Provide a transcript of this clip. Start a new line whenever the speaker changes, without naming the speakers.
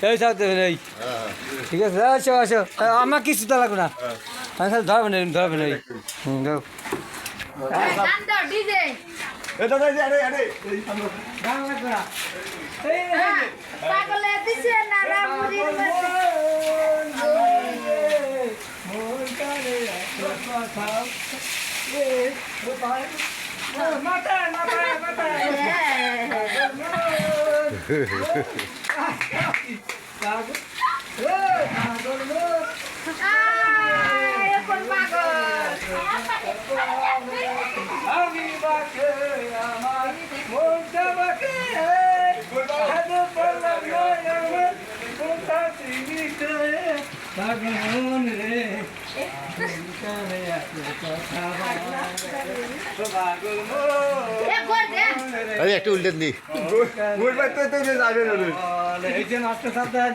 এই সাথ দেবেন এই ঠিক আছে আসো আসো আমার কিছু তো লাগবে না আমি খালি ধরবেন এই ধরো
এটা দে আরে আরে
গান লাগবে না
পাগলে দিছে না রামুরির
মাথা
এখন পাগল
আমি বাকে আমার মনটা বাকে হাতে পড়লাম নয় আমার মনটা চিনিতে পাগল রে
আরে একটু উল্টে দি গোল পাইতে তো যাবে না
এই যে নাচতে সাবধান